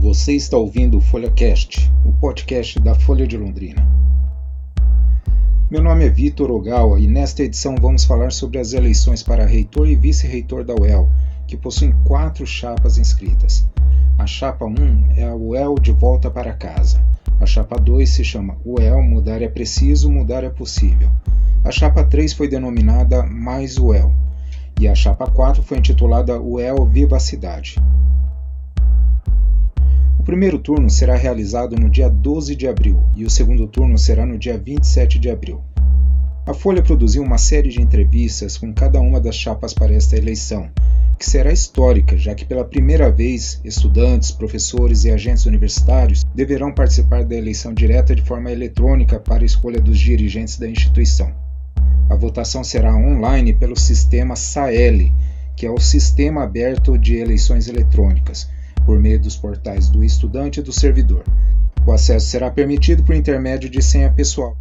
Você está ouvindo o FolhaCast, o podcast da Folha de Londrina. Meu nome é Vitor Ogawa e nesta edição vamos falar sobre as eleições para reitor e vice-reitor da UEL, que possuem 4 chapas inscritas. A chapa 1 é a UEL de volta para casa. A chapa 2 se chama UEL Mudar é Preciso, Mudar é Possível. A chapa 3 foi denominada Mais UEL. E a chapa 4 foi intitulada UEL Viva a Cidade. O primeiro turno será realizado no dia 12 de abril e o segundo turno será no dia 27 de abril. A Folha produziu uma série de entrevistas com cada uma das chapas para esta eleição, que será histórica, já que pela primeira vez estudantes, professores e agentes universitários deverão participar da eleição direta de forma eletrônica para a escolha dos dirigentes da instituição. A votação será online pelo sistema SAEL, que é o Sistema Aberto de Eleições Eletrônicas, por meio dos portais do estudante e do servidor. O acesso será permitido por intermédio de senha pessoal.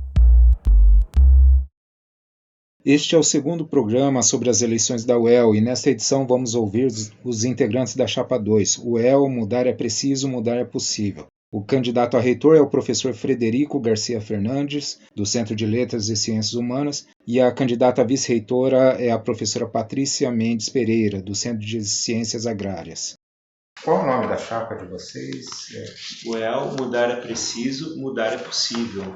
Este é o segundo programa sobre as eleições da UEL e nesta edição vamos ouvir os integrantes da chapa 2, UEL Mudar é Preciso, Mudar é Possível. O candidato a reitor é o professor Frederico Garcia Fernandes, do Centro de Letras e Ciências Humanas, e a candidata a vice-reitora é a professora Patrícia Mendes Pereira, do Centro de Ciências Agrárias. Qual é o nome da chapa de vocês? UEL, Mudar é Preciso, Mudar é Possível.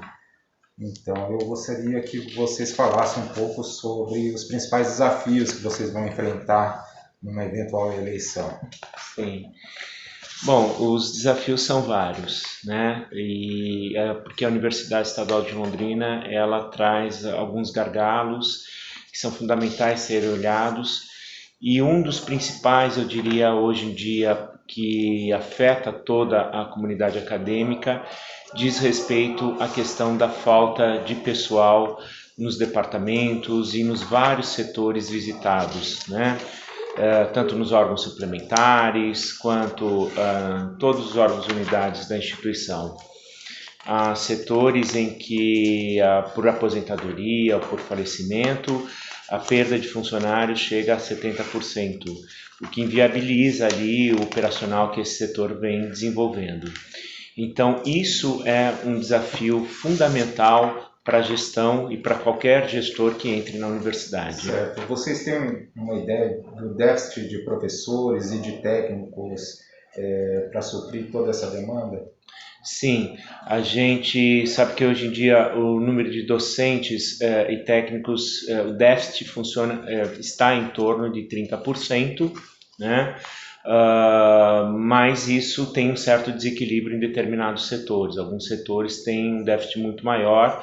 Então, eu gostaria que vocês falassem um pouco sobre os principais desafios que vocês vão enfrentar numa eventual eleição. Sim. Bom, os desafios são vários, né? Porque a Universidade Estadual de Londrina, ela traz alguns gargalos que são fundamentais serem olhados. E um dos principais, eu diria, hoje em dia, que afeta toda a comunidade acadêmica, diz respeito à questão da falta de pessoal nos departamentos e nos vários setores visitados, né? Tanto nos órgãos suplementares, quanto todos os órgãos e unidades da instituição. Há setores em que, por aposentadoria ou por falecimento, a perda de funcionários chega a 70%, o que inviabiliza ali o operacional que esse setor vem desenvolvendo. Então, isso é um desafio fundamental para a gestão e para qualquer gestor que entre na universidade. Certo. Vocês têm uma ideia do déficit de professores e de técnicos para suprir toda essa demanda? Sim, a gente sabe que hoje em dia o número de docentes e técnicos, o déficit está em torno de 30%, né? Mas isso tem um certo desequilíbrio em determinados setores. Alguns setores têm um déficit muito maior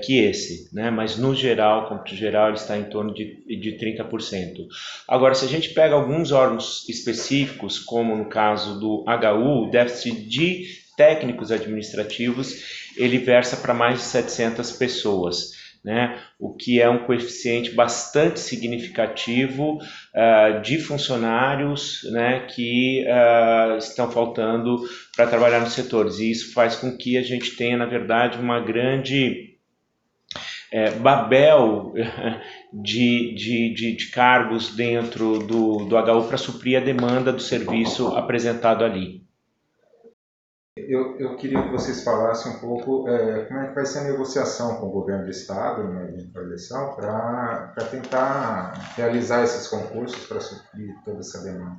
que esse, né? Mas no geral, cômputo geral, ele está em torno de 30%. Agora, se a gente pega alguns órgãos específicos, como no caso do HU, o déficit de técnicos administrativos, ele versa para mais de 700 pessoas, né? O que é um coeficiente bastante significativo de funcionários, né, que estão faltando para trabalhar nos setores. E isso faz com que a gente tenha, na verdade, uma grande babel de cargos dentro do HU para suprir a demanda do serviço apresentado ali. Eu queria que vocês falassem um pouco como é que vai ser a negociação com o governo do estado numa eleição para tentar realizar esses concursos para suprir toda essa demanda.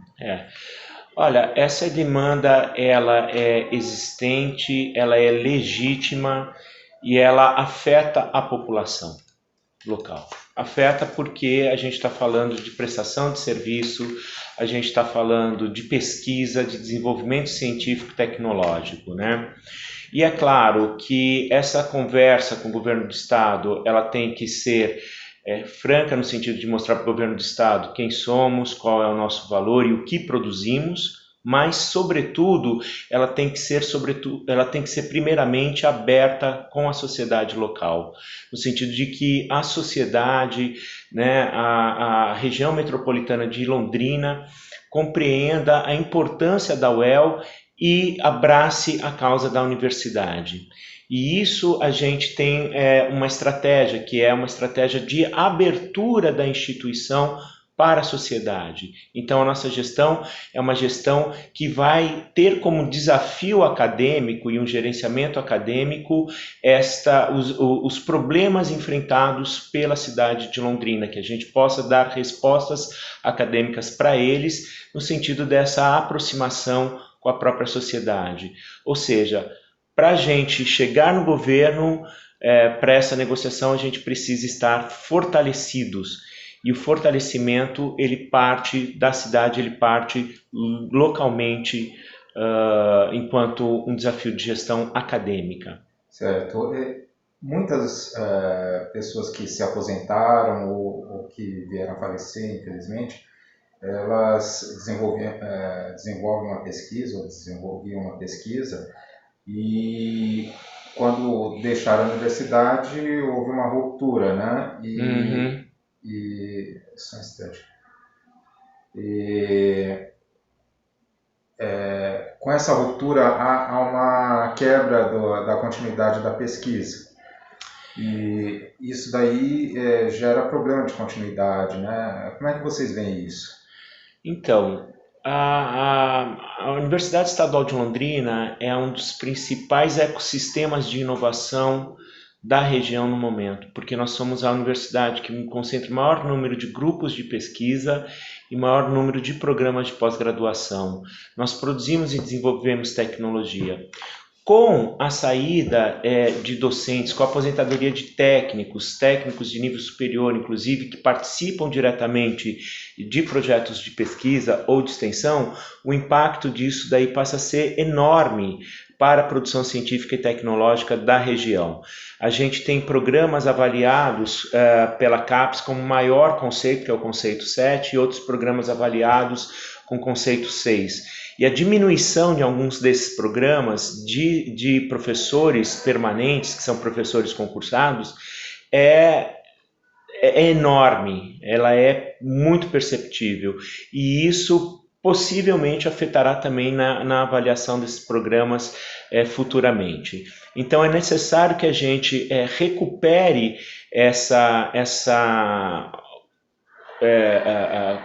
Olha, essa demanda ela é existente, ela é legítima e ela afeta a população local. Afeta porque a gente está falando de prestação de serviço, a gente está falando de pesquisa, de desenvolvimento científico e tecnológico, né? E é claro que essa conversa com o governo do estado, ela tem que ser franca no sentido de mostrar para o governo do estado quem somos, qual é o nosso valor e o que produzimos, mas, sobretudo, ela tem que ser primeiramente aberta com a sociedade local, no sentido de que a sociedade, né, a região metropolitana de Londrina, compreenda a importância da UEL e abrace a causa da universidade. E isso a gente tem uma estratégia, que é uma estratégia de abertura da instituição para a sociedade. Então, a nossa gestão é uma gestão que vai ter como desafio acadêmico e um gerenciamento acadêmico os problemas enfrentados pela cidade de Londrina, que a gente possa dar respostas acadêmicas para eles, no sentido dessa aproximação com a própria sociedade. Ou seja, para a gente chegar no governo, para essa negociação, a gente precisa estar fortalecidos. E o fortalecimento, ele parte da cidade, ele parte localmente, enquanto um desafio de gestão acadêmica. Certo. Muitas pessoas que se aposentaram ou que vieram a falecer, infelizmente, elas desenvolvem uma pesquisa, ou desenvolviam uma pesquisa, e quando deixaram a universidade houve uma ruptura, né? Só um instante. Com essa ruptura há uma quebra da continuidade da pesquisa. E isso daí gera problema de continuidade, né? Como é que vocês veem isso? Então, a Universidade Estadual de Londrina é um dos principais ecossistemas de inovação da região no momento, porque nós somos a universidade que concentra o maior número de grupos de pesquisa e maior número de programas de pós-graduação. Nós produzimos e desenvolvemos tecnologia. Com a saída de docentes, com a aposentadoria de técnicos de nível superior, inclusive, que participam diretamente de projetos de pesquisa ou de extensão, o impacto disso daí passa a ser enorme para a produção científica e tecnológica da região. A gente tem programas avaliados pela CAPES como maior conceito, que é o conceito 7, e outros programas avaliados com conceito 6. E a diminuição de alguns desses programas de professores permanentes, que são professores concursados, é enorme, ela é muito perceptível. E isso possivelmente afetará também na avaliação desses programas futuramente. Então é necessário que a gente recupere essa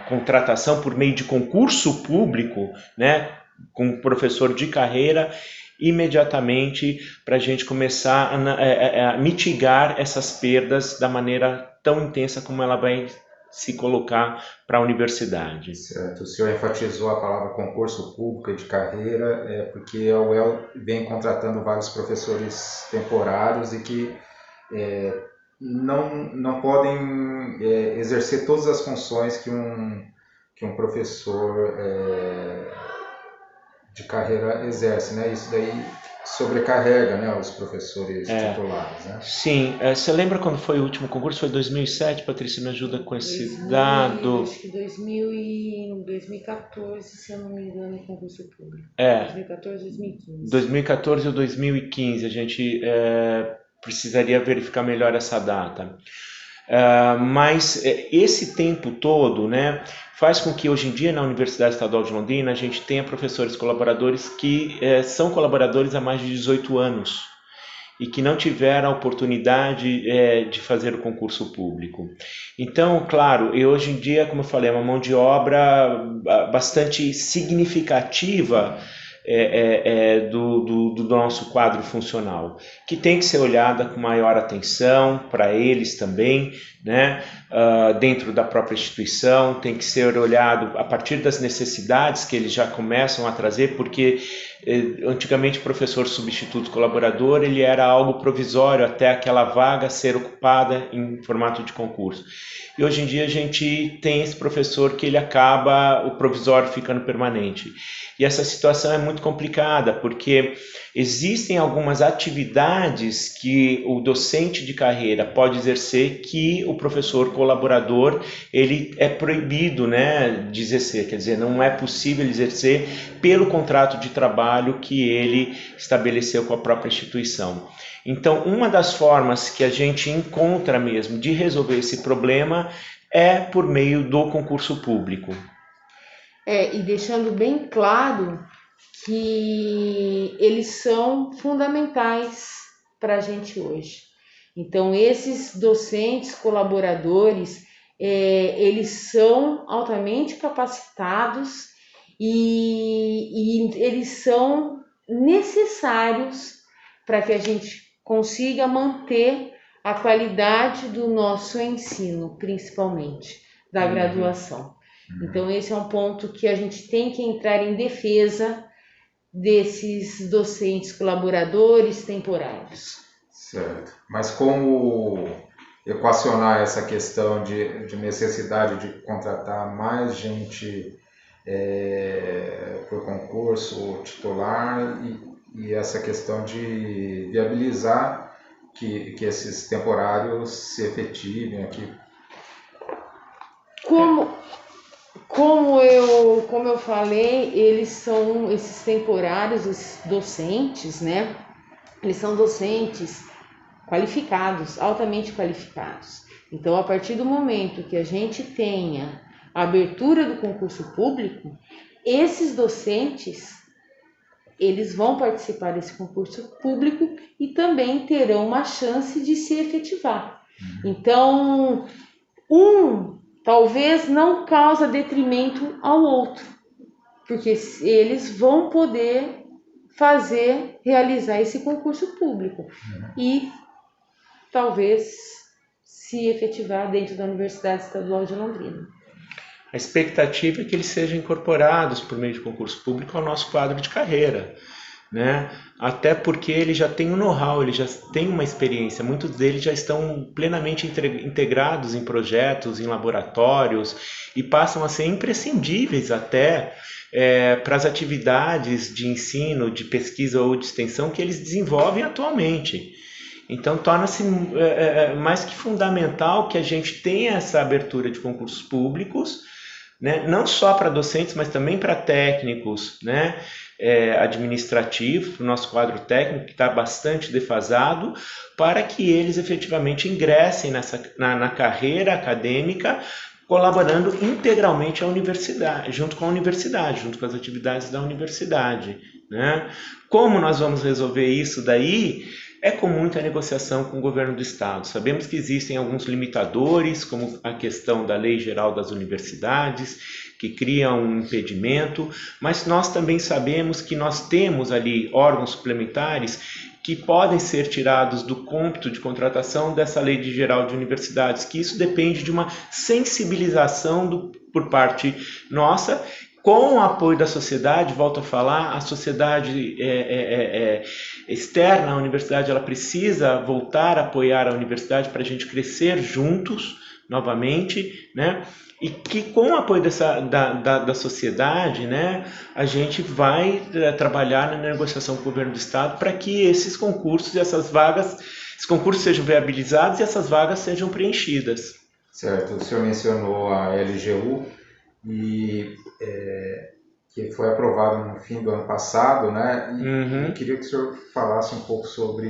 contratação por meio de concurso público, né, com professor de carreira, imediatamente, para a gente começar a mitigar essas perdas da maneira tão intensa como ela vai se colocar para a universidade. Certo. O senhor enfatizou a palavra concurso público e de carreira, porque a UEL vem contratando vários professores temporários e que não podem exercer todas as funções que um professor de carreira exerce, né? Isso daí sobrecarrega, né, os professores titulares, né? Sim. Você lembra quando foi o último concurso? Foi 2007, Patrícia, me ajuda com esse dado. Acho que 2014, se eu não me engano, concurso público. 2014, 2015. 2014 ou 2015, a gente precisaria verificar melhor essa data. Mas esse tempo todo, né, faz com que hoje em dia na Universidade Estadual de Londrina a gente tenha professores colaboradores que são colaboradores há mais de 18 anos e que não tiveram a oportunidade de fazer o concurso público. Então, claro, e hoje em dia, como eu falei, é uma mão de obra bastante significativa do nosso quadro funcional, que tem que ser olhada com maior atenção para eles também, né? Dentro da própria instituição, tem que ser olhado a partir das necessidades que eles já começam a trazer, porque antigamente o professor substituto colaborador ele era algo provisório até aquela vaga ser ocupada em formato de concurso. E hoje em dia a gente tem esse professor que ele acaba o provisório ficando permanente. E essa situação é muito complicada, porque existem algumas atividades que o docente de carreira pode exercer que o professor colaborador ele é proibido, né, de exercer, quer dizer, não é possível exercer pelo contrato de trabalho que ele estabeleceu com a própria instituição. Então, uma das formas que a gente encontra mesmo de resolver esse problema é por meio do concurso público. E deixando bem claro que eles são fundamentais para a gente hoje. Então, esses docentes colaboradores, eles são altamente capacitados e eles são necessários para que a gente consiga manter a qualidade do nosso ensino, principalmente da graduação. Então, esse é um ponto que a gente tem que entrar em defesa desses docentes colaboradores temporários. Certo. Mas como equacionar essa questão de necessidade de contratar mais gente por concurso titular e essa questão de viabilizar que esses temporários se efetivem aqui? Como eu falei, esses temporários, esses docentes, né? Eles são docentes qualificados, altamente qualificados. Então, a partir do momento que a gente tenha a abertura do concurso público, esses docentes, eles vão participar desse concurso público e também terão uma chance de se efetivar. Então, talvez não causa detrimento ao outro, porque eles vão poder realizar esse concurso público e talvez se efetivar dentro da Universidade Estadual de Londrina. A expectativa é que eles sejam incorporados por meio de concurso público ao nosso quadro de carreira, né? Até porque eles já têm um know-how, eles já têm uma experiência, muitos deles já estão plenamente integrados em projetos, em laboratórios e passam a ser imprescindíveis até para as atividades de ensino, de pesquisa ou de extensão que eles desenvolvem atualmente. Então torna-se mais que fundamental que a gente tenha essa abertura de concursos públicos, né? Não só para docentes, mas também para técnicos, né? Administrativos, para o nosso quadro técnico que está bastante defasado, para que eles efetivamente ingressem na carreira acadêmica, colaborando integralmente à universidade, junto com as atividades da universidade, né? Como nós vamos resolver isso daí? É com muita negociação com o governo do estado. Sabemos que existem alguns limitadores, como a questão da Lei Geral das Universidades, que cria um impedimento, mas nós também sabemos que nós temos ali órgãos suplementares que podem ser tirados do cômputo de contratação dessa Lei Geral de Universidades, que isso depende de uma sensibilização por parte nossa, com o apoio da sociedade. Volto a falar, a sociedade externa à universidade, ela precisa voltar a apoiar a universidade para a gente crescer juntos novamente, né? E que com o apoio da sociedade, né, a gente vai trabalhar na negociação com o governo do estado para que esses concursos e esses concursos sejam viabilizados e essas vagas sejam preenchidas. Certo, o senhor mencionou a LGU que foi aprovada no fim do ano passado, né? E eu queria que o senhor falasse um pouco sobre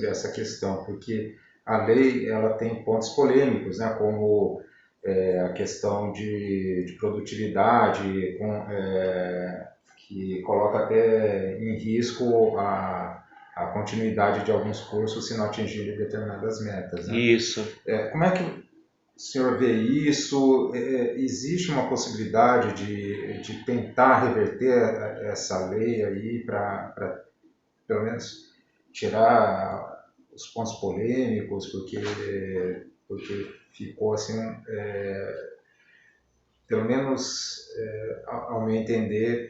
essa questão, porque a lei ela tem pontos polêmicos, né? Como a questão de produtividade, que coloca até em risco a continuidade de alguns cursos se não atingirem determinadas metas, né? Isso. Como é que o senhor vê isso? Existe uma possibilidade de tentar reverter essa lei aí para pelo menos tirar os pontos polêmicos, porque ficou assim, pelo menos ao meu entender,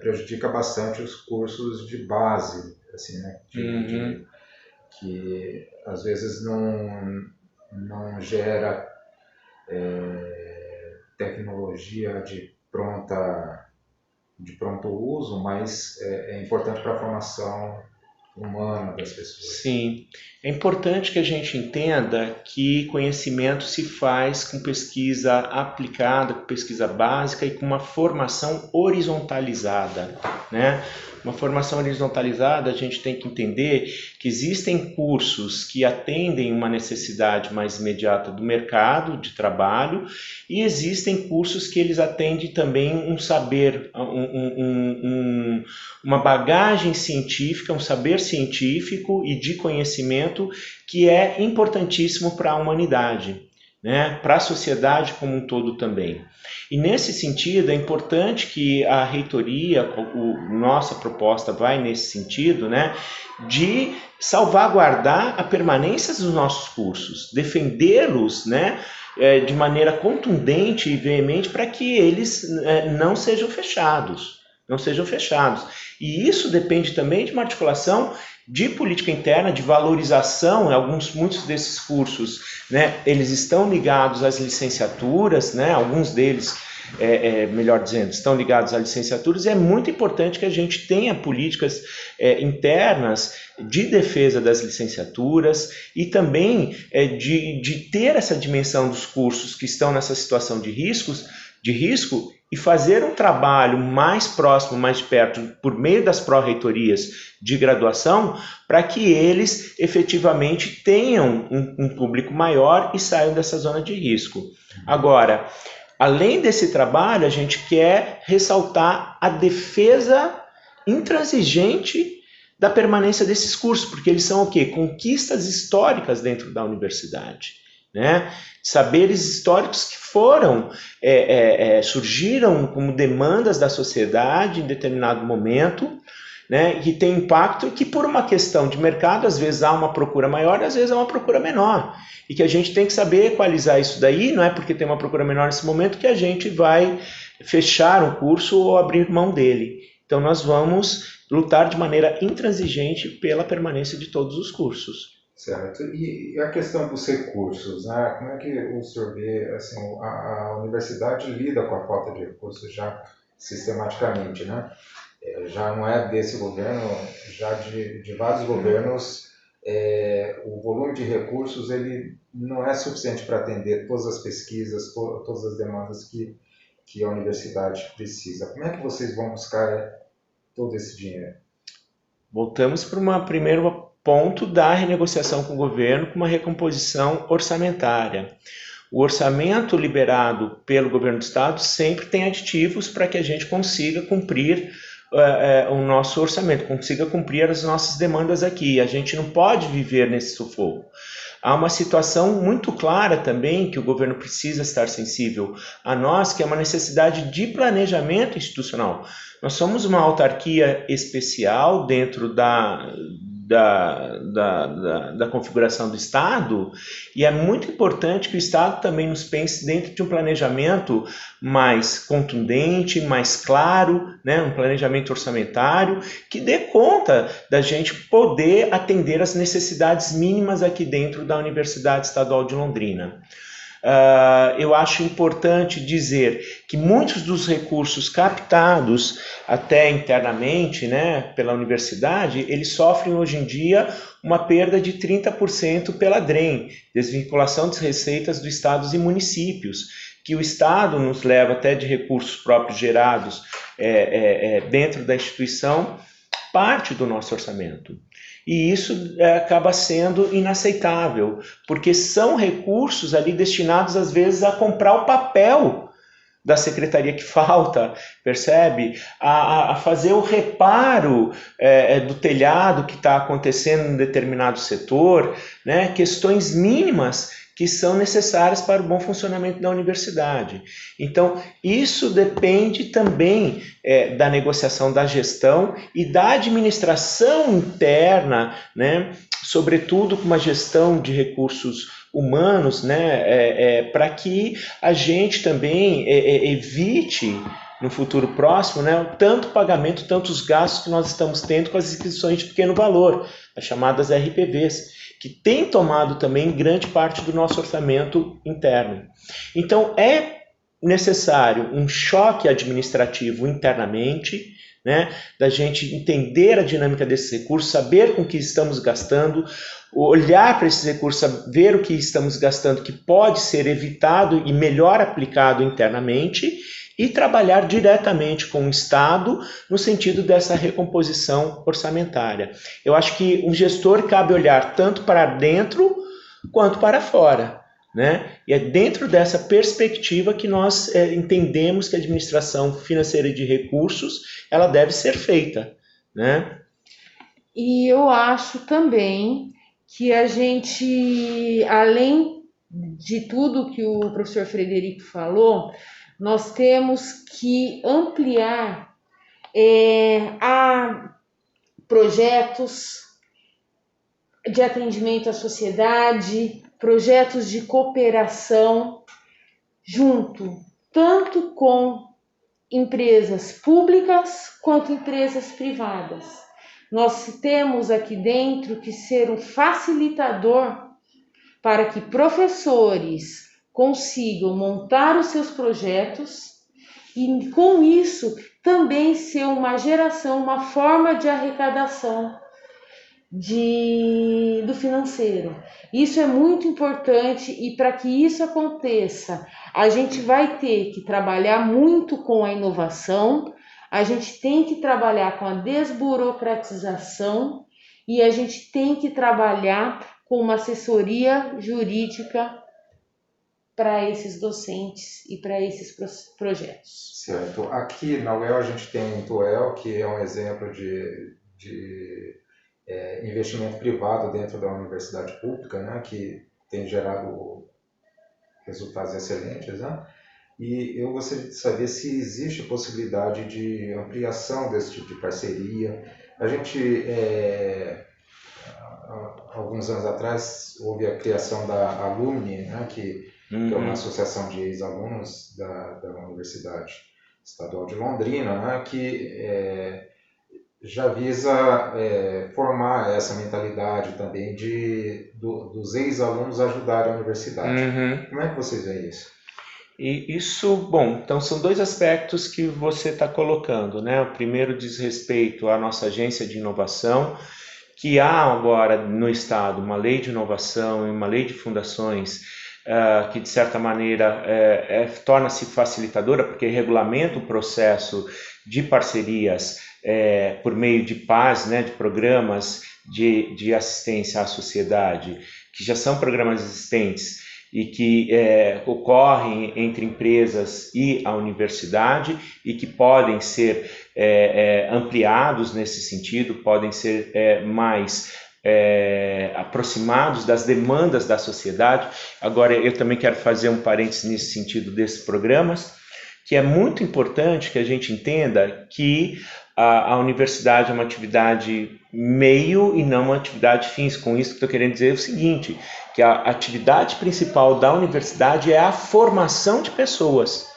prejudica bastante os cursos de base, assim, né? Que às vezes não gera tecnologia de pronto uso, mas é importante para a formação humana das pessoas. Sim, é importante que a gente entenda que conhecimento se faz com pesquisa aplicada, com pesquisa básica e com uma formação horizontalizada, né? Uma formação horizontalizada, a gente tem que entender que existem cursos que atendem uma necessidade mais imediata do mercado de trabalho e existem cursos que eles atendem também um saber, uma bagagem científica, um saber científico e de conhecimento que é importantíssimo para a humanidade. né, para a sociedade como um todo também. E nesse sentido é importante que a reitoria, nossa proposta vai nesse sentido, né, de salvaguardar a permanência dos nossos cursos, defendê-los, né, de maneira contundente e veemente para que eles não sejam fechados. E isso depende também de uma articulação de política interna, de valorização. Muitos desses cursos, né, eles estão ligados às licenciaturas, né, alguns deles, melhor dizendo, estão ligados às licenciaturas, e é muito importante que a gente tenha políticas internas de defesa das licenciaturas e também de ter essa dimensão dos cursos que estão nessa situação de risco e fazer um trabalho mais próximo, mais de perto, por meio das pró-reitorias de graduação, para que eles efetivamente tenham um público maior e saiam dessa zona de risco. Agora, além desse trabalho, a gente quer ressaltar a defesa intransigente da permanência desses cursos, porque eles são o quê? Conquistas históricas dentro da universidade, né? Saberes históricos que surgiram como demandas da sociedade em determinado momento, né, que tem impacto e que por uma questão de mercado, às vezes há uma procura maior, às vezes há uma procura menor. E que a gente tem que saber equalizar isso daí, não é porque tem uma procura menor nesse momento que a gente vai fechar um curso ou abrir mão dele. Então nós vamos lutar de maneira intransigente pela permanência de todos os cursos. Certo. E a questão dos recursos, né? Como é que o senhor vê, assim, a universidade lida com a falta de recursos já sistematicamente, né? Já não é desse governo, já de vários governos, o volume de recursos ele não é suficiente para atender todas as pesquisas, todas as demandas que a universidade precisa. Como é que vocês vão buscar todo esse dinheiro? Voltamos para uma primeira ponto da renegociação com o governo, com uma recomposição orçamentária. O orçamento liberado pelo governo do estado sempre tem aditivos para que a gente consiga cumprir o nosso orçamento, consiga cumprir as nossas demandas aqui. A gente não pode viver nesse sufoco. Há uma situação muito clara também que o governo precisa estar sensível a nós, que é uma necessidade de planejamento institucional. Nós somos uma autarquia especial dentro da configuração do Estado, e é muito importante que o Estado também nos pense dentro de um planejamento mais contundente, mais claro, né? Um planejamento orçamentário que dê conta da gente poder atender as necessidades mínimas aqui dentro da Universidade Estadual de Londrina. Eu acho importante dizer que muitos dos recursos captados até internamente, né, pela universidade, eles sofrem hoje em dia uma perda de 30% pela DREM, desvinculação das receitas dos estados e municípios, que o Estado nos leva até de recursos próprios gerados dentro da instituição, parte do nosso orçamento. E isso acaba sendo inaceitável, porque são recursos ali destinados, às vezes, a comprar o papel da secretaria que falta, percebe? A fazer o reparo do telhado que está acontecendo em determinado setor, né? Questões mínimas que são necessárias para o bom funcionamento da universidade. Então, isso depende também da negociação da gestão e da administração interna, né? Sobretudo com uma gestão de recursos humanos, né? Para que a gente também evite, no futuro próximo, né, tanto pagamento, tantos gastos que nós estamos tendo com as inscrições de pequeno valor, as chamadas RPVs, que tem tomado também grande parte do nosso orçamento interno. Então, é necessário um choque administrativo internamente, né, da gente entender a dinâmica desses recursos, saber com que estamos gastando, olhar para esses recursos, ver o que estamos gastando que pode ser evitado e melhor aplicado internamente, e trabalhar diretamente com o Estado no sentido dessa recomposição orçamentária. Eu acho que um gestor cabe olhar tanto para dentro quanto para fora, né? E é dentro dessa perspectiva que nós entendemos que a administração financeira de recursos ela deve ser feita, né? E eu acho também que a gente, além de tudo que o professor Frederico falou, nós temos que ampliar a projetos de atendimento à sociedade, projetos de cooperação, junto tanto com empresas públicas quanto empresas privadas. Nós temos aqui dentro que ser um facilitador para que professores consigam montar os seus projetos e, com isso, também ser uma geração, uma forma de arrecadação do financeiro. Isso é muito importante, e para que isso aconteça, a gente vai ter que trabalhar muito com a inovação, a gente tem que trabalhar com a desburocratização e a gente tem que trabalhar com uma assessoria jurídica para esses docentes e para esses projetos. Certo. Aqui na UEL a gente tem o Intuel, que é um exemplo de investimento privado dentro da universidade pública, né, que tem gerado resultados excelentes, né? E eu gostaria de saber se existe possibilidade de ampliação desse tipo de parceria. A gente, alguns anos atrás, houve a criação da Alumni, né, que é uma associação de ex-alunos da Universidade Estadual de Londrina, né, que já visa formar essa mentalidade também dos ex-alunos ajudarem a universidade. Como é que vocês veem isso? E isso, bom, então são dois aspectos que você está colocando, né? O primeiro diz respeito à nossa agência de inovação, que há agora no Estado uma lei de inovação e uma lei de fundações que, de certa maneira, torna-se facilitadora, porque regulamenta o processo de parcerias por meio de PAS, né, de programas de assistência à sociedade, que já são programas existentes e que ocorrem entre empresas e a universidade e que podem ser ampliados nesse sentido, podem ser mais aproximados das demandas da sociedade. Agora, eu também quero fazer um parênteses nesse sentido desses programas, que é muito importante que a gente entenda que a universidade é uma atividade meio e não uma atividade fins. Com isso que estou querendo dizer é o seguinte, que a atividade principal da universidade é a formação de pessoas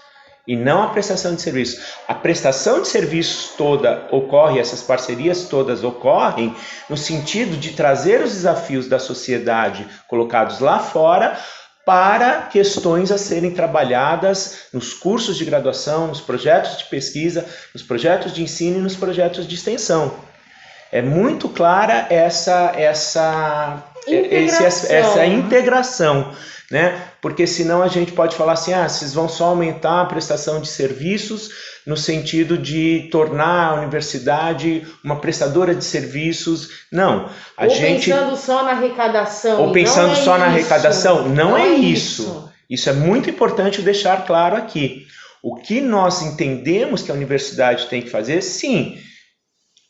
e não a prestação de serviços. A prestação de serviços toda ocorre, essas parcerias todas ocorrem no sentido de trazer os desafios da sociedade colocados lá fora para questões a serem trabalhadas nos cursos de graduação, nos projetos de pesquisa, nos projetos de ensino e nos projetos de extensão. É muito clara essa integração, né? Porque senão a gente pode falar assim, vocês vão só aumentar a prestação de serviços no sentido de tornar a universidade uma prestadora de serviços. Não. Pensando só na arrecadação. Ou pensando só na arrecadação. Não é isso. Isso é muito importante deixar claro aqui. O que nós entendemos que a universidade tem que fazer, sim,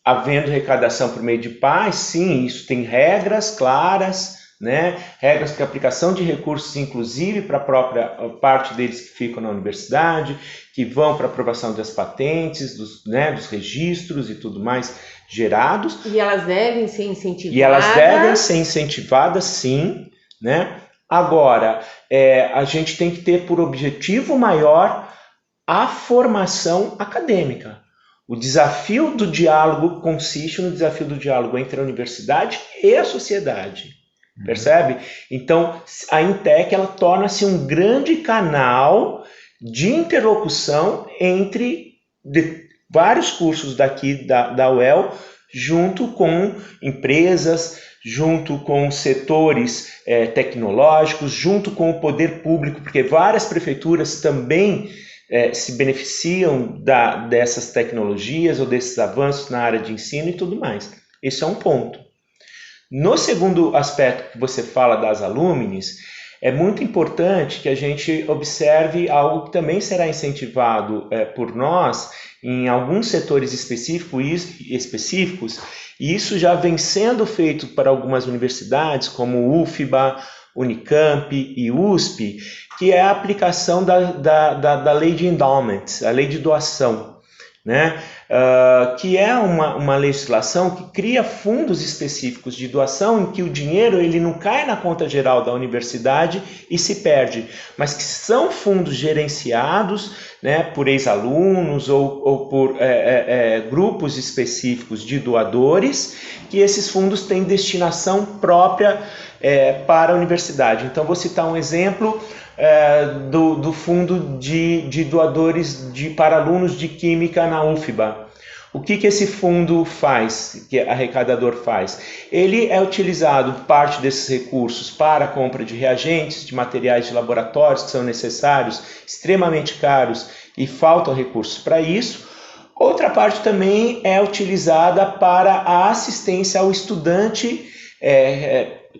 havendo arrecadação por meio de PAS, sim, isso tem regras claras, né? Regras para aplicação de recursos, inclusive para a própria parte deles que ficam na universidade, que vão para aprovação das patentes, dos registros e tudo mais gerados. E elas devem ser incentivadas. E elas devem ser incentivadas, sim, né? Agora, a gente tem que ter por objetivo maior a formação acadêmica. O desafio do diálogo consiste no desafio do diálogo entre a universidade e a sociedade. Percebe? Então, a Intec ela torna-se um grande canal de interlocução entre vários cursos daqui da UEL, junto com empresas, junto com setores tecnológicos, junto com o poder público, porque várias prefeituras também se beneficiam dessas tecnologias ou desses avanços na área de ensino e tudo mais. Esse é um ponto. No segundo aspecto que você fala das alumnis, é muito importante que a gente observe algo que também será incentivado por nós em alguns setores específicos, e isso já vem sendo feito para algumas universidades, como o UFBA, Unicamp e USP, que é a aplicação da lei de endowment, a lei de doação, né? Que é uma legislação que cria fundos específicos de doação em que o dinheiro ele não cai na conta geral da universidade e se perde, mas que são fundos gerenciados, né, por ex-alunos ou por grupos específicos de doadores, que esses fundos têm destinação própria para a universidade. Então, vou citar um exemplo do fundo de doadores para alunos de Química na UFBA. O que esse fundo faz, que arrecadador faz? Ele é utilizado, parte desses recursos, para a compra de reagentes, de materiais de laboratórios que são necessários, extremamente caros e faltam recursos para isso. Outra parte também é utilizada para a assistência ao estudante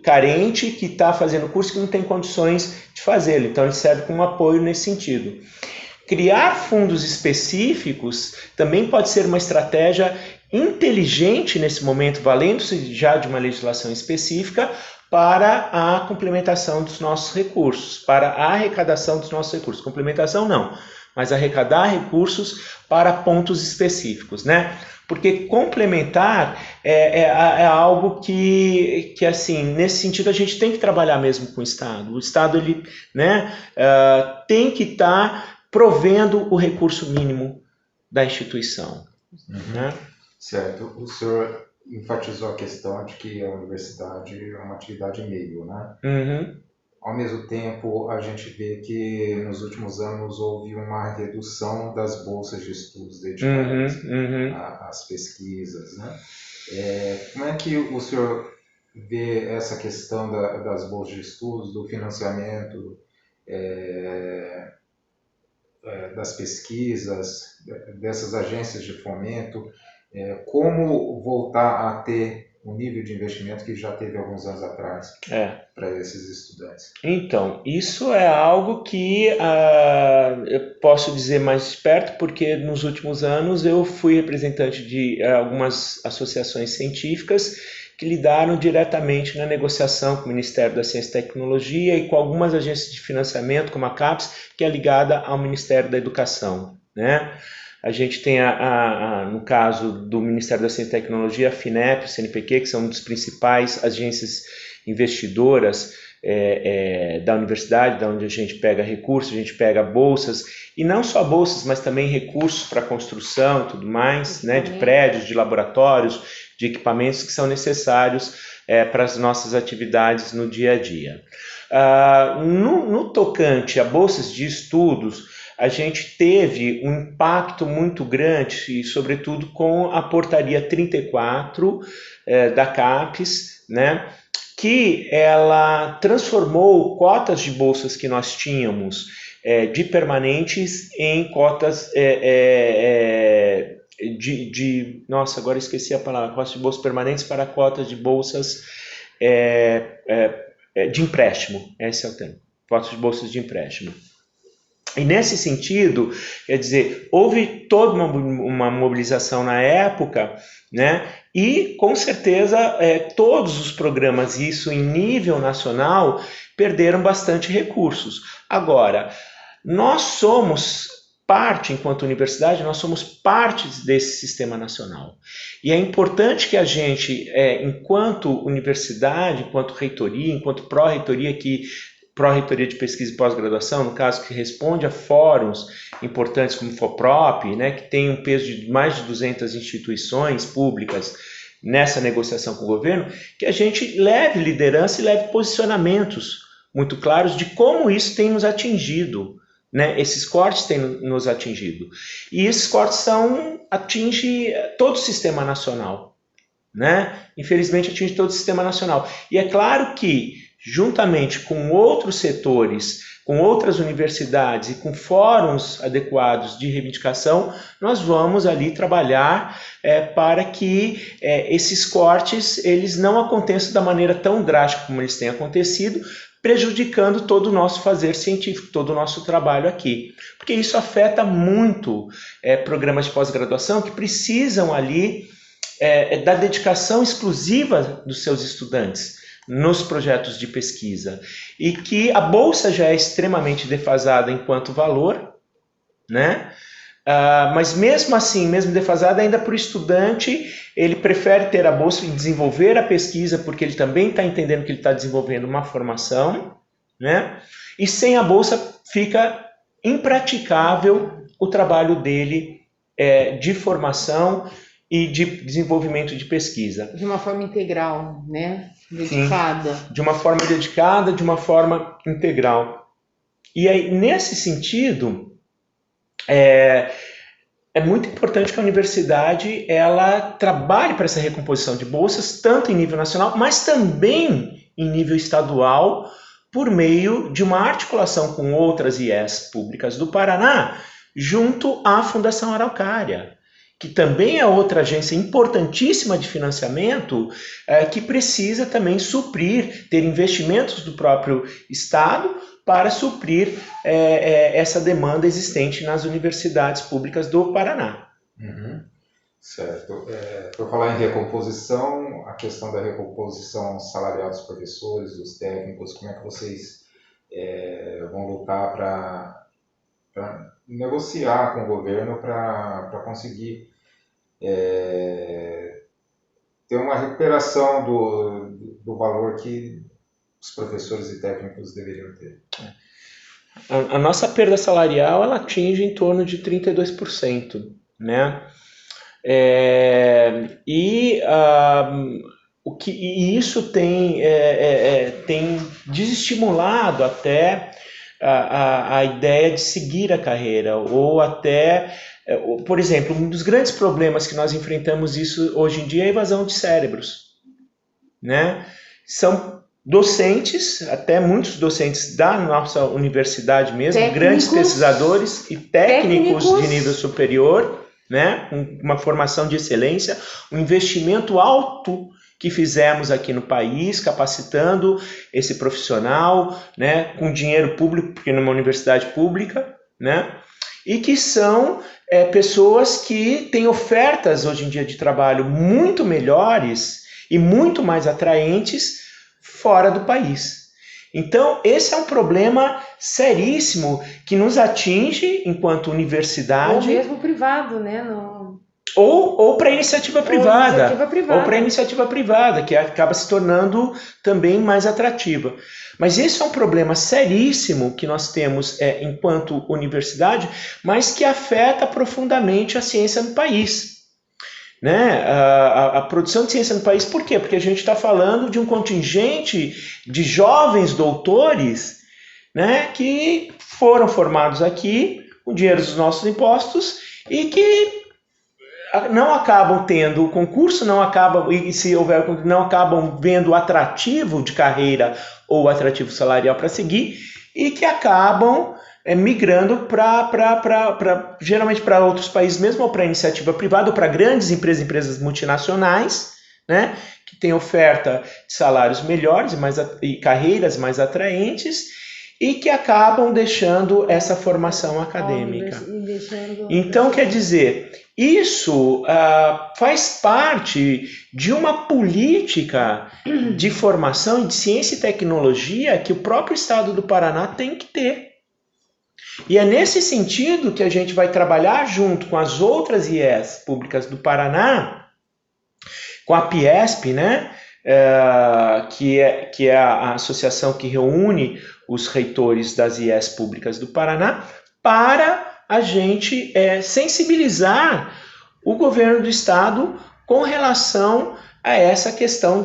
carente que está fazendo curso que não tem condições de fazê-lo. Então, ele serve como apoio nesse sentido. Criar fundos específicos também pode ser uma estratégia inteligente nesse momento, valendo-se já de uma legislação específica para a complementação dos nossos recursos, para a arrecadação dos nossos recursos. Complementação não, mas arrecadar recursos para pontos específicos, né? Porque complementar é algo que assim, nesse sentido a gente tem que trabalhar mesmo com o Estado. O Estado ele, né, tem que estar provendo o recurso mínimo da instituição. Né? Certo. O senhor enfatizou a questão de que a universidade é uma atividade meio, né? Uhum. Ao mesmo tempo, a gente vê que nos últimos anos houve uma redução das bolsas de estudos dedicadas às pesquisas, né? Como é que o senhor vê essa questão das bolsas de estudos, do financiamento das pesquisas, dessas agências de fomento, como voltar a ter um nível de investimento que já teve alguns anos atrás para esses estudantes? Então, isso é algo que eu posso dizer mais de perto, porque nos últimos anos eu fui representante de algumas associações científicas que lidaram diretamente na negociação com o Ministério da Ciência e Tecnologia e com algumas agências de financiamento, como a CAPES, que é ligada ao Ministério da Educação, né? A gente tem, no caso do Ministério da Ciência e Tecnologia, a FINEP, o CNPq, que são uma das principais agências investidoras da universidade, da onde a gente pega recursos, a gente pega bolsas, e não só bolsas, mas também recursos para construção e tudo mais, né, de prédios, de laboratórios, de equipamentos que são necessários para as nossas atividades no dia a dia. No tocante a bolsas de estudos, a gente teve um impacto muito grande, e sobretudo com a portaria 34 da CAPES, né, que ela transformou cotas de bolsas que nós tínhamos de permanentes em cotas nossa, agora esqueci a palavra, cotas de bolsas permanentes para cotas de bolsas de empréstimo, esse é o termo, cotas de bolsas de empréstimo. E nesse sentido, quer dizer, houve toda uma mobilização na época, né? E com certeza todos os programas, isso em nível nacional, perderam bastante recursos. Agora, nós somos parte, enquanto universidade, nós somos parte desse sistema nacional. E é importante que a gente, enquanto universidade, enquanto reitoria, enquanto pró-reitoria Pró-Reitoria de Pesquisa e Pós-Graduação, no caso que responde a fóruns importantes como o FOPROP, né, que tem um peso de mais de 200 instituições públicas nessa negociação com o governo, que a gente leve liderança e leve posicionamentos muito claros de como isso tem nos atingido, né, esses cortes têm nos atingido. E esses cortes atingem todo o sistema nacional, né? Infelizmente atinge todo o sistema nacional. E é claro que juntamente com outros setores, com outras universidades e com fóruns adequados de reivindicação, nós vamos ali trabalhar para que esses cortes eles não aconteçam da maneira tão drástica como eles têm acontecido, prejudicando todo o nosso fazer científico, todo o nosso trabalho aqui. Porque isso afeta muito programas de pós-graduação que precisam ali da dedicação exclusiva dos seus estudantes. nos projetos de pesquisa, e que a bolsa já é extremamente defasada enquanto valor, né? Mas mesmo assim, mesmo defasada, ainda para o estudante, ele prefere ter a bolsa e desenvolver a pesquisa, porque ele também está entendendo que ele está desenvolvendo uma formação, né? E sem a bolsa fica impraticável o trabalho dele de formação e de desenvolvimento de pesquisa. De uma forma integral, né? Dedicada. Sim, de uma forma dedicada, de uma forma integral. E aí, nesse sentido, é muito importante que a universidade ela trabalhe para essa recomposição de bolsas, tanto em nível nacional, mas também em nível estadual, por meio de uma articulação com outras IES públicas do Paraná, junto à Fundação Araucária, que também é outra agência importantíssima de financiamento, que precisa também suprir, ter investimentos do próprio Estado para suprir essa demanda existente nas universidades públicas do Paraná. Uhum. Certo. Por falar em recomposição, a questão da recomposição salarial dos professores, dos técnicos, como é que vocês vão lutar para negociar com o governo para conseguir ter uma recuperação do valor que os professores e técnicos deveriam ter? A nossa perda salarial ela atinge em torno de 32%, né? E isso tem desestimulado até a ideia de seguir a carreira, ou até, por exemplo, um dos grandes problemas que nós enfrentamos isso hoje em dia é a evasão de cérebros, né? São docentes, até muitos docentes da nossa universidade mesmo, grandes pesquisadores e técnicos de nível superior, né, com uma formação de excelência, um investimento alto que fizemos aqui no país, capacitando esse profissional, né, com dinheiro público, porque numa universidade pública, né, e que são pessoas que têm ofertas hoje em dia de trabalho muito melhores e muito mais atraentes fora do país. Então, esse é um problema seríssimo que nos atinge enquanto universidade. Ou mesmo privado, né? Ou para a iniciativa privada. Ou para a iniciativa privada, que acaba se tornando também mais atrativa. Mas esse é um problema seríssimo que nós temos enquanto universidade, mas que afeta profundamente a ciência no país. Né? A produção de ciência no país, por quê? Porque a gente está falando de um contingente de jovens doutores, né, que foram formados aqui com dinheiro dos nossos impostos e que não acabam tendo o concurso, e se houver, não acabam vendo o atrativo de carreira ou atrativo salarial para seguir, e que acabam migrando geralmente para outros países mesmo, ou para iniciativa privada, ou para grandes empresas multinacionais, né, que têm oferta de salários melhores e carreiras mais atraentes, e que acabam deixando essa formação acadêmica. Então, quer dizer, isso faz parte de uma política de formação de ciência e tecnologia que o próprio Estado do Paraná tem que ter. E é nesse sentido que a gente vai trabalhar junto com as outras IES públicas do Paraná, com a Piesp, né, que é a associação que reúne os reitores das IES públicas do Paraná, para a gente sensibilizar o governo do Estado com relação a essa questão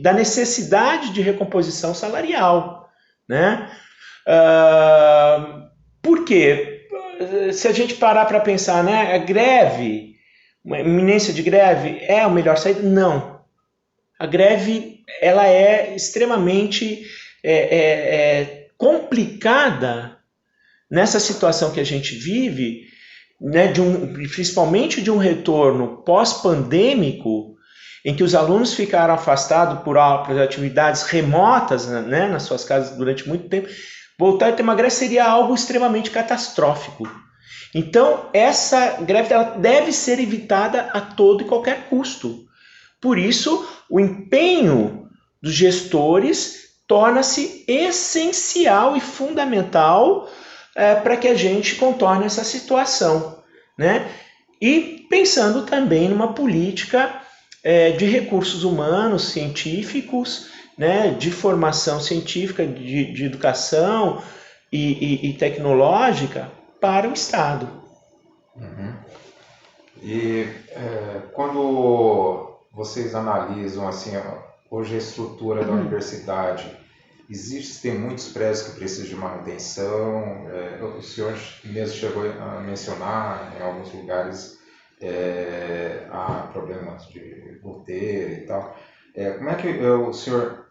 da necessidade de recomposição salarial, né? Por quê? Se a gente parar para pensar, né, a greve, uma iminência de greve é a melhor saída? Não. A greve ela é extremamente complicada nessa situação que a gente vive, né, principalmente de um retorno pós-pandêmico, em que os alunos ficaram afastados por atividades remotas, né, nas suas casas durante muito tempo. Voltar a ter uma greve seria algo extremamente catastrófico. Então, essa greve ela deve ser evitada a todo e qualquer custo. Por isso, o empenho dos gestores torna-se essencial e fundamental para que a gente contorne essa situação, né? E pensando também numa política de recursos humanos, científicos, né, de formação científica, de educação e tecnológica para o Estado. Uhum. E quando vocês analisam assim, hoje a estrutura da universidade, existem muitos prédios que precisam de manutenção, o senhor mesmo chegou a mencionar em alguns lugares há problemas de goteira e tal. Como é que o senhor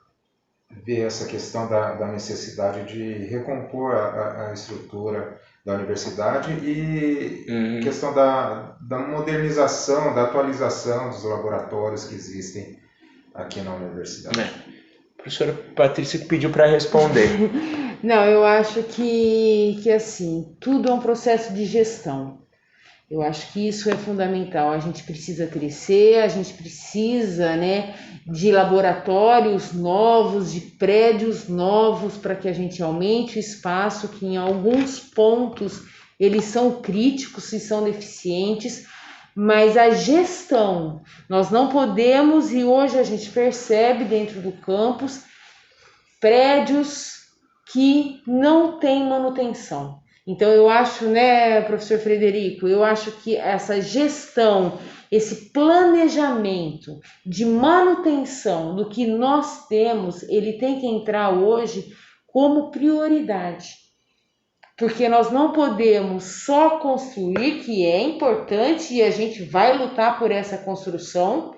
vê essa questão da necessidade de recompor a estrutura da universidade e questão da modernização, da atualização dos laboratórios que existem aqui na universidade? A professora Patrícia que pediu para responder. Não, eu acho que assim, tudo é um processo de gestão. Eu acho que isso é fundamental. A gente precisa crescer, a gente precisa, né, de laboratórios novos, de prédios novos, para que a gente aumente o espaço, que em alguns pontos eles são críticos e são deficientes, mas a gestão, nós não podemos, e hoje a gente percebe dentro do campus, prédios que não têm manutenção. Então eu acho, né, professor Frederico, eu acho que essa gestão, esse planejamento de manutenção do que nós temos, ele tem que entrar hoje como prioridade. Porque nós não podemos só construir, que é importante e a gente vai lutar por essa construção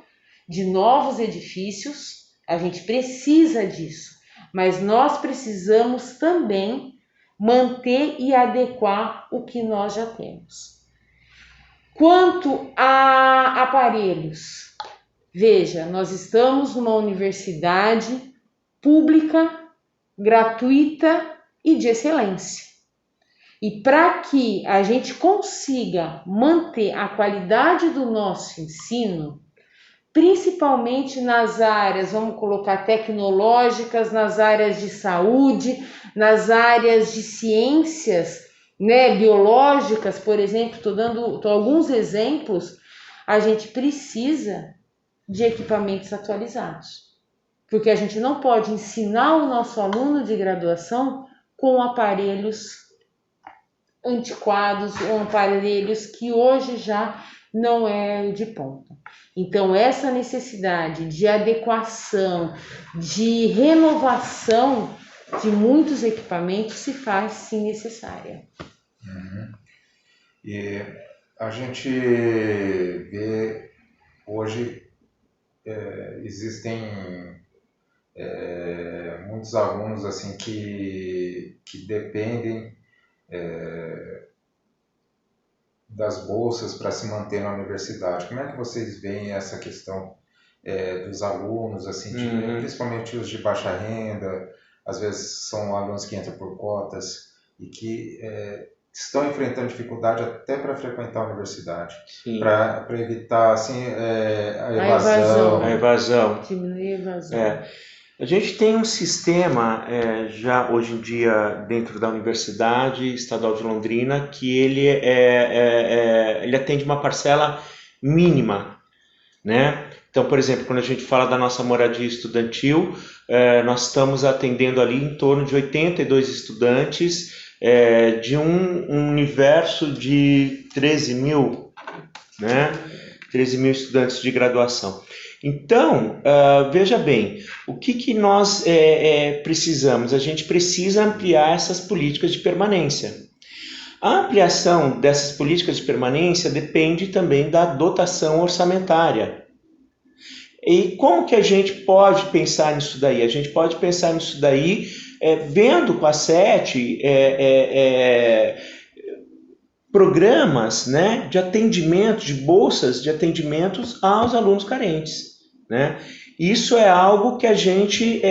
de novos edifícios, a gente precisa disso, mas nós precisamos também manter e adequar o que nós já temos. Quanto a aparelhos, veja, nós estamos numa universidade pública, gratuita e de excelência. E para que a gente consiga manter a qualidade do nosso ensino, principalmente nas áreas, vamos colocar, tecnológicas, nas áreas de saúde, nas áreas de ciências, né, biológicas, por exemplo, estou dando alguns exemplos, a gente precisa de equipamentos atualizados. Porque a gente não pode ensinar o nosso aluno de graduação com aparelhos antiquados ou aparelhos que hoje já não é de ponta. Então, essa necessidade de adequação, de renovação de muitos equipamentos se faz sim necessária. E a gente vê hoje existem muitos alunos assim que dependem das bolsas para se manter na universidade. Como é que vocês veem essa questão dos alunos, assim, principalmente os de baixa renda, às vezes são alunos que entram por cotas e que estão enfrentando dificuldade até para frequentar a universidade, para evitar assim, a evasão. Diminuir a evasão. A gente tem um sistema já hoje em dia dentro da Universidade Estadual de Londrina que ele atende uma parcela mínima, né? Então, por exemplo, quando a gente fala da nossa moradia estudantil, nós estamos atendendo ali em torno de 82 estudantes de um universo de 13 mil, né? 13 mil estudantes de graduação. Então, veja bem, o que nós precisamos? A gente precisa ampliar essas políticas de permanência. A ampliação dessas políticas de permanência depende também da dotação orçamentária. E como que a gente pode pensar nisso daí? A gente pode pensar nisso daí vendo com a SET programas, né, de atendimento, de bolsas de atendimentos aos alunos carentes, né? Isso é algo que a gente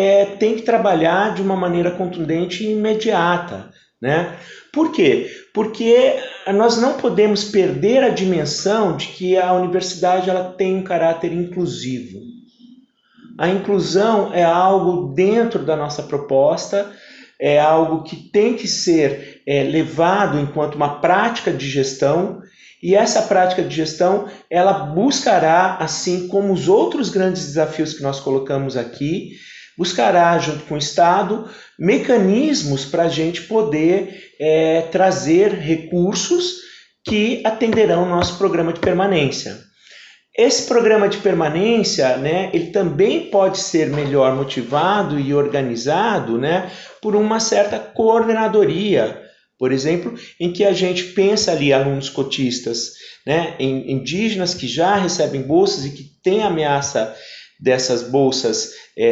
tem que trabalhar de uma maneira contundente e imediata, né? Por quê? Porque nós não podemos perder a dimensão de que a universidade ela tem um caráter inclusivo. a inclusão é algo dentro da nossa proposta, é algo que tem que ser levado enquanto uma prática de gestão, e essa prática de gestão, ela buscará, assim como os outros grandes desafios que nós colocamos aqui, buscará, junto com o Estado, mecanismos para a gente poder trazer recursos que atenderão o nosso programa de permanência. Esse programa de permanência, né, ele também pode ser melhor motivado e organizado, né, por uma certa coordenadoria, por exemplo, em que a gente pensa ali alunos cotistas, né, indígenas que já recebem bolsas e que têm ameaça dessas bolsas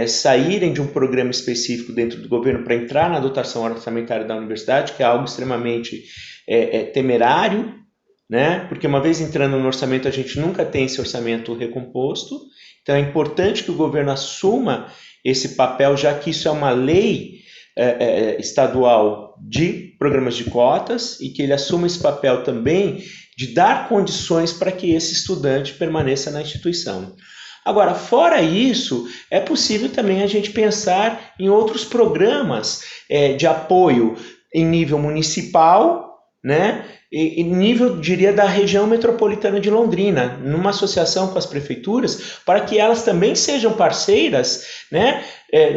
saírem de um programa específico dentro do governo para entrar na dotação orçamentária da universidade, que é algo extremamente temerário, né? Porque uma vez entrando no orçamento, a gente nunca tem esse orçamento recomposto. Então é importante que o governo assuma esse papel, já que isso é uma lei estadual de programas de cotas, e que ele assuma esse papel também de dar condições para que esse estudante permaneça na instituição. Agora, fora isso, é possível também a gente pensar em outros programas de apoio em nível municipal, né? E nível, diria, da região metropolitana de Londrina, numa associação com as prefeituras, para que elas também sejam parceiras, né,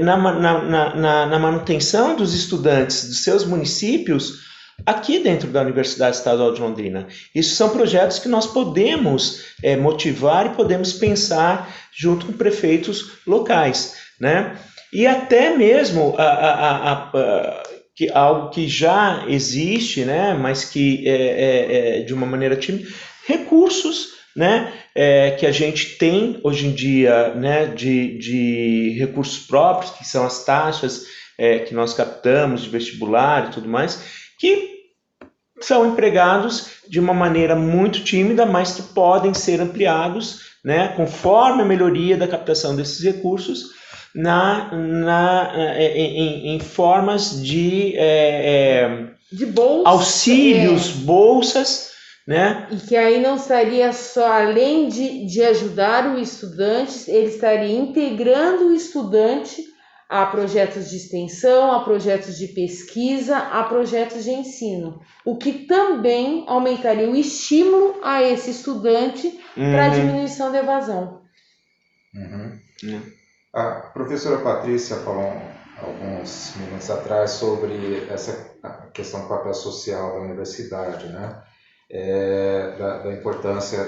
na manutenção dos estudantes dos seus municípios aqui dentro da Universidade Estadual de Londrina. Isso são projetos que nós podemos motivar e podemos pensar junto com prefeitos locais, né? E até mesmo algo que já existe, né, mas que de uma maneira tímida, recursos, né, que a gente tem hoje em dia, né, de recursos próprios, que são as taxas que nós captamos de vestibular e tudo mais, que são empregados de uma maneira muito tímida, mas que podem ser ampliados, né, conforme a melhoria da captação desses recursos, em formas de bolsa, auxílios, bolsas, né? E que aí não estaria só, além de ajudar o estudante, ele estaria integrando o estudante a projetos de extensão, a projetos de pesquisa, a projetos de ensino, o que também aumentaria o estímulo a esse estudante para a diminuição da evasão. A professora Patrícia falou alguns minutos atrás sobre essa questão do papel social da universidade, né? Da importância,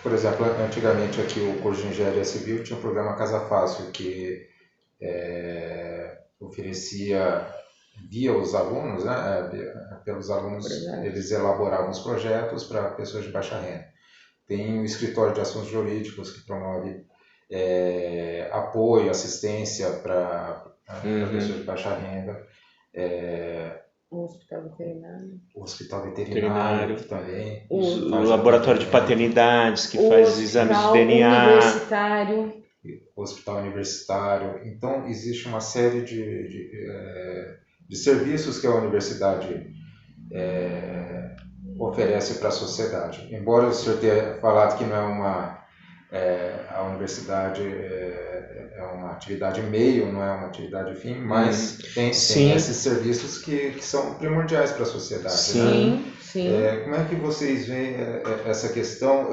por exemplo, antigamente aqui o curso de Engenharia Civil tinha o programa Casa Fácil, que oferecia via os alunos, né? Pelos alunos, eles elaboravam os projetos para pessoas de baixa renda. Tem o Escritório de Assuntos Jurídicos, que promove apoio, assistência para pessoas de baixa renda. O Hospital Veterinário. O Hospital Veterinário também. O Laboratório de Paternidades, que faz exames de DNA. O Hospital Universitário. Então, existe uma série de serviços que a universidade oferece para a sociedade. Embora o senhor tenha falado que não é a universidade é uma atividade meio, não é uma atividade fim, mas tem esses serviços que são primordiais para a sociedade. Sim, né? sim. Como é que vocês veem essa questão?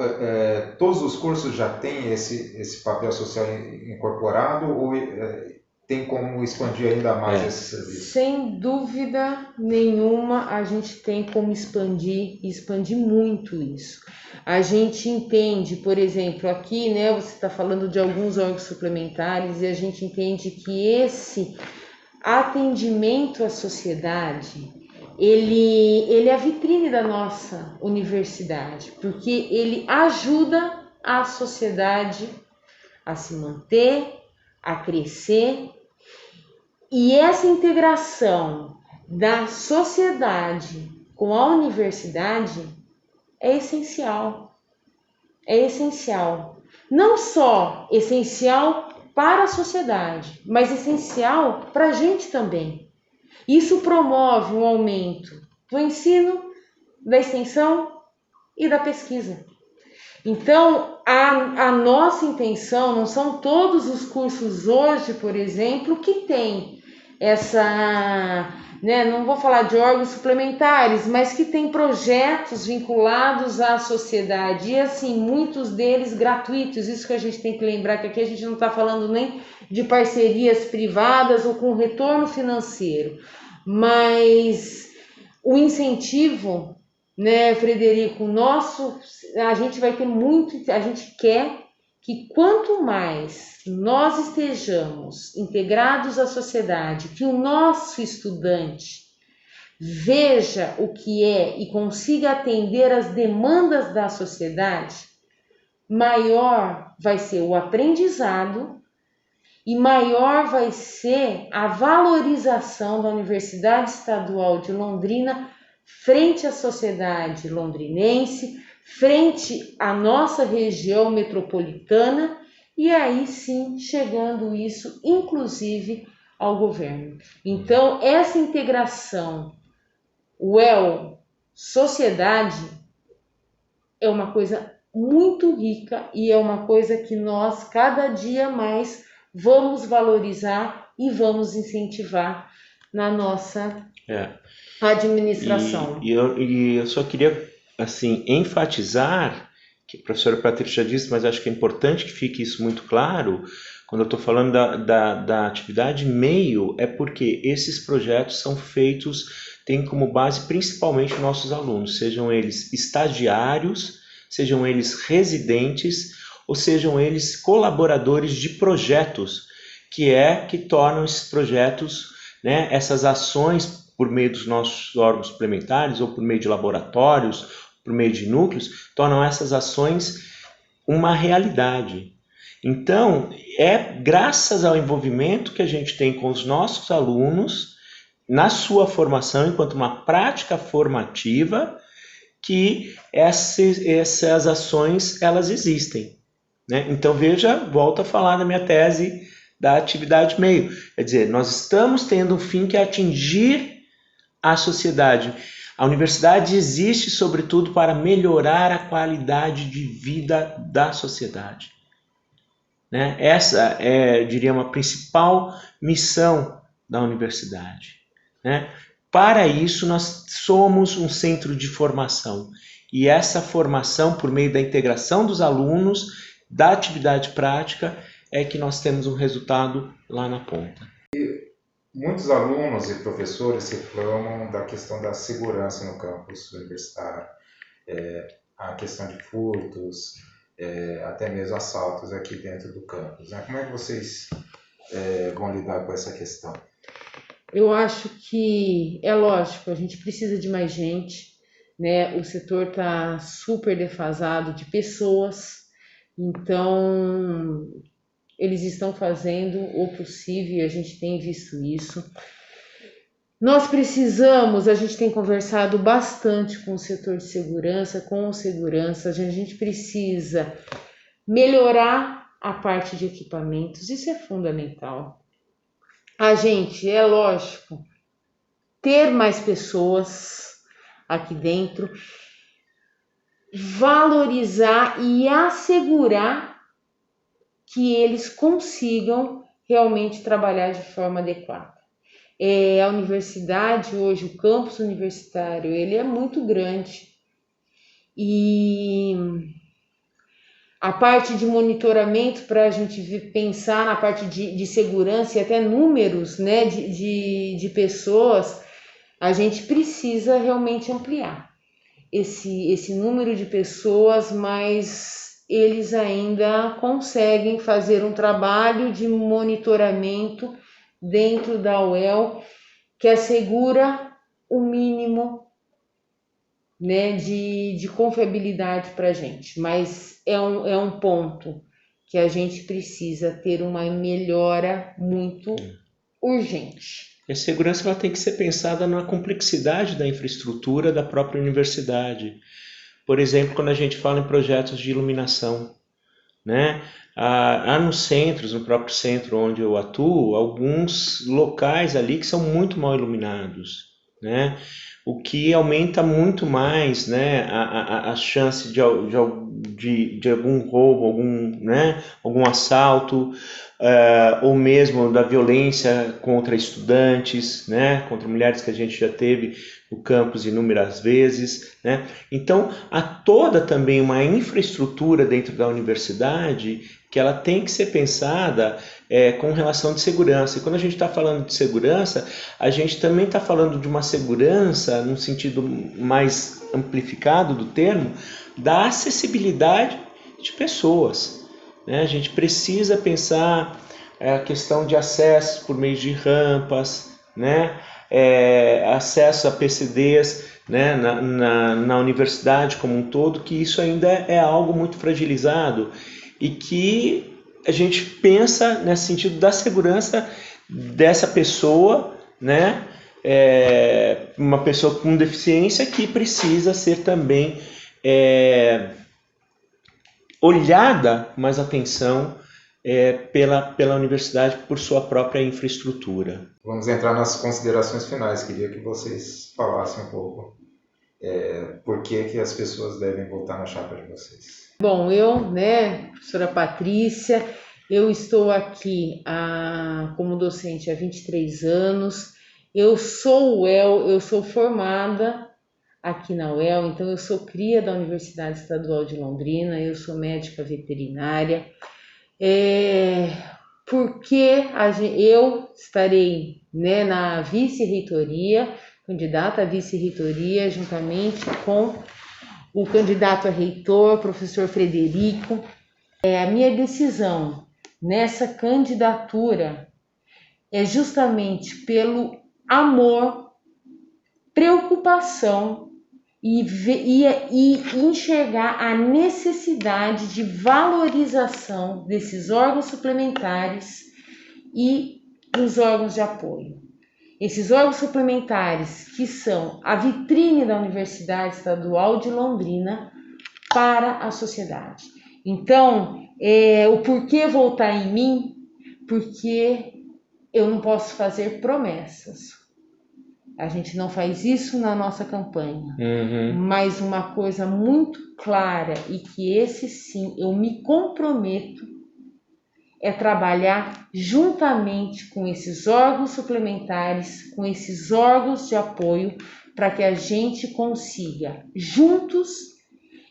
Todos os cursos já têm esse papel social incorporado ou tem como expandir ainda mais esse serviço? Sem dúvida nenhuma, a gente tem como expandir muito isso. A gente entende, por exemplo, aqui, né, você está falando de alguns órgãos suplementares, e a gente entende que esse atendimento à sociedade, ele é a vitrine da nossa universidade, porque ele ajuda a sociedade a se manter, a crescer, e essa integração da sociedade com a universidade é essencial. É essencial. Não só essencial para a sociedade, mas essencial para a gente também. Isso promove um aumento do ensino, da extensão e da pesquisa. Então, a nossa intenção, não são todos os cursos hoje, por exemplo, que tem essa, né, não vou falar de órgãos suplementares, mas que tem projetos vinculados à sociedade, e assim, muitos deles gratuitos. Isso que a gente tem que lembrar, que aqui a gente não está falando nem de parcerias privadas ou com retorno financeiro, mas o incentivo, né, Frederico, a gente vai ter muito, a gente quer que quanto mais nós estejamos integrados à sociedade, que o nosso estudante veja o que é e consiga atender às demandas da sociedade, maior vai ser o aprendizado e maior vai ser a valorização da Universidade Estadual de Londrina frente à sociedade londrinense, frente à nossa região metropolitana, e aí sim chegando isso inclusive ao governo. Então, essa integração UEL-sociedade é uma coisa muito rica e é uma coisa que nós cada dia mais vamos valorizar e vamos incentivar na nossa administração. E eu só queria assim enfatizar, que a professora Patrícia disse, mas acho que é importante que fique isso muito claro, quando eu estou falando da atividade meio, é porque esses projetos são feitos, têm como base principalmente nossos alunos, sejam eles estagiários, sejam eles residentes, ou sejam eles colaboradores de projetos, que tornam esses projetos, né, essas ações por meio dos nossos órgãos suplementares ou por meio de laboratórios, por meio de núcleos, tornam essas ações uma realidade. Então, é graças ao envolvimento que a gente tem com os nossos alunos, na sua formação, enquanto uma prática formativa, que essas ações elas existem, né? Então, volto a falar da minha tese da atividade meio. Quer dizer, nós estamos tendo um fim que é atingir a sociedade. A universidade existe, sobretudo, para melhorar a qualidade de vida da sociedade, né? Essa é, eu diria, uma principal missão da universidade, né? Para isso, nós somos um centro de formação. E essa formação, por meio da integração dos alunos, da atividade prática, é que nós temos um resultado lá na ponta. Muitos alunos e professores reclamam da questão da segurança no campus universitário, a questão de furtos, até mesmo assaltos aqui dentro do campus, né? Como é que vocês vão lidar com essa questão? Eu acho que é lógico, a gente precisa de mais gente, né? O setor está super defasado de pessoas, então eles estão fazendo o possível e a gente tem visto isso. Nós precisamos, a gente tem conversado bastante com o setor de segurança, com os seguranças, a gente precisa melhorar a parte de equipamentos, isso é fundamental. A gente, é lógico, ter mais pessoas aqui dentro, valorizar e assegurar que eles consigam realmente trabalhar de forma adequada. A universidade hoje, o campus universitário, ele é muito grande e a parte de monitoramento, para a gente pensar na parte de segurança e até números, né, de pessoas, a gente precisa realmente ampliar esse número de pessoas, mas eles ainda conseguem fazer um trabalho de monitoramento dentro da UEL que assegura o mínimo, né, de confiabilidade para a gente, mas é um ponto que a gente precisa ter uma melhora muito urgente. A segurança ela tem que ser pensada na complexidade da infraestrutura da própria universidade. Por exemplo, quando a gente fala em projetos de iluminação, né? Há nos centros, no próprio centro onde eu atuo, alguns locais ali que são muito mal iluminados, né? O que aumenta muito mais, né, a chance de de algum roubo, algum assalto, ou mesmo da violência contra estudantes, né, contra mulheres, que a gente já teve no campus inúmeras vezes, né? Então, há toda também uma infraestrutura dentro da universidade que ela tem que ser pensada com relação de segurança. E quando a gente está falando de segurança, a gente também está falando de uma segurança, num sentido mais amplificado do termo, da acessibilidade de pessoas, né? A gente precisa pensar a questão de acesso por meio de rampas, né? Acesso a PCDs, né? na universidade como um todo, que isso ainda é algo muito fragilizado e que a gente pensa nesse sentido da segurança dessa pessoa, né? Uma pessoa com deficiência que precisa ser também olhada com mais atenção pela universidade por sua própria infraestrutura. Vamos entrar nas considerações finais. Queria que vocês falassem um pouco por que as pessoas devem votar na chapa de vocês. Bom, eu, professora Patrícia, eu estou aqui como docente há 23 anos. Eu sou UEL, eu sou formada aqui na UEL, então eu sou cria da Universidade Estadual de Londrina, eu sou médica veterinária. Porque eu estarei na vice-reitoria, candidata à vice-reitoria, juntamente com o candidato a reitor, professor Frederico. A minha decisão nessa candidatura é justamente pelo amor, preocupação e enxergar a necessidade de valorização desses órgãos suplementares e dos órgãos de apoio. Esses órgãos suplementares que são a vitrine da Universidade Estadual de Londrina para a sociedade. Então, o porquê votar em mim? Porque eu não posso fazer promessas. A gente não faz isso na nossa campanha. Mas uma coisa muito clara e que esse sim eu me comprometo é trabalhar juntamente com esses órgãos suplementares, com esses órgãos de apoio, para que a gente consiga juntos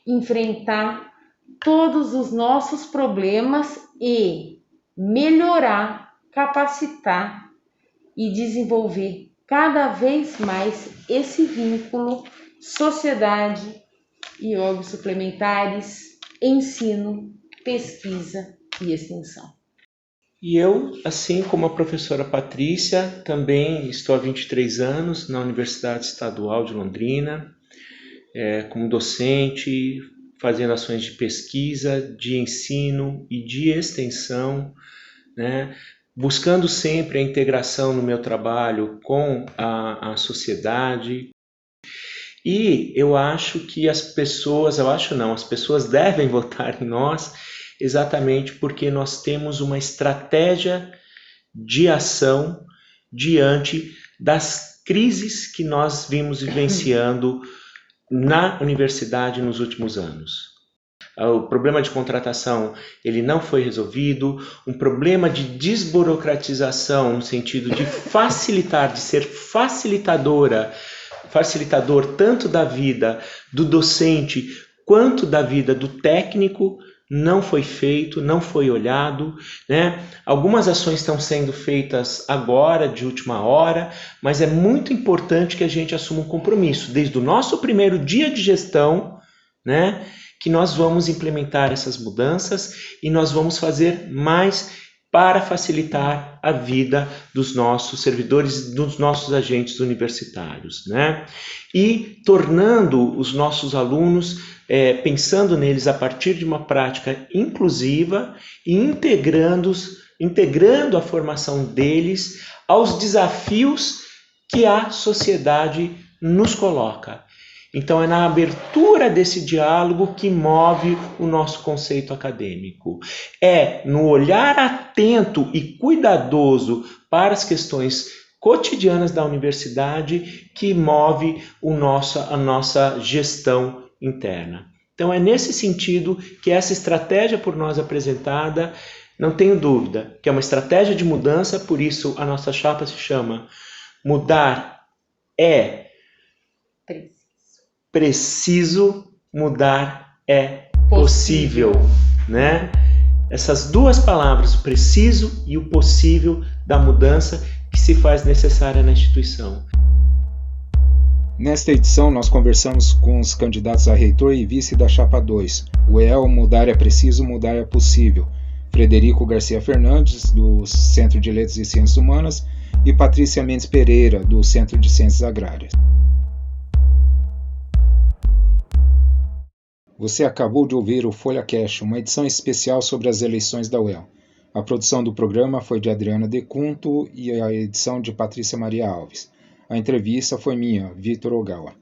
enfrentar todos os nossos problemas e melhorar, capacitar e desenvolver cada vez mais esse vínculo sociedade e órgãos suplementares, ensino, pesquisa e extensão. E eu, assim como a professora Patrícia, também estou há 23 anos na Universidade Estadual de Londrina, como docente, fazendo ações de pesquisa, de ensino e de extensão, né? Buscando sempre a integração no meu trabalho com a sociedade. E eu acho que as pessoas devem votar em nós exatamente porque nós temos uma estratégia de ação diante das crises que nós vimos vivenciando na universidade nos últimos anos. O problema de contratação ele não foi resolvido, um problema de desburocratização no sentido de facilitar, de ser facilitador tanto da vida do docente quanto da vida do técnico não foi feito, não foi olhado, né? Algumas ações estão sendo feitas agora, de última hora, mas é muito importante que a gente assuma um compromisso, desde o nosso primeiro dia de gestão, né? Que nós vamos implementar essas mudanças e nós vamos fazer mais para facilitar a vida dos nossos servidores, dos nossos agentes universitários, né? E tornando os nossos alunos, pensando neles a partir de uma prática inclusiva e integrando a formação deles aos desafios que a sociedade nos coloca. Então é na abertura desse diálogo que move o nosso conceito acadêmico. É no olhar atento e cuidadoso para as questões cotidianas da universidade que move a nossa gestão interna. Então é nesse sentido que essa estratégia por nós apresentada, não tenho dúvida, que é uma estratégia de mudança, por isso a nossa chapa se chama Mudar é preciso, mudar é possível, né? Essas duas palavras, o preciso e o possível da mudança que se faz necessária na instituição. Nesta edição, nós conversamos com os candidatos a reitor e vice da Chapa 2, o EL Mudar é Preciso, Mudar é Possível, Frederico Garcia Fernandes, do Centro de Letras e Ciências Humanas, e Patrícia Mendes Pereira, do Centro de Ciências Agrárias. Você acabou de ouvir o FolhaCast, uma edição especial sobre as eleições da UEL. A produção do programa foi de Adriana Decunto e a edição de Patrícia Maria Alves. A entrevista foi minha, Vitor Ogawa.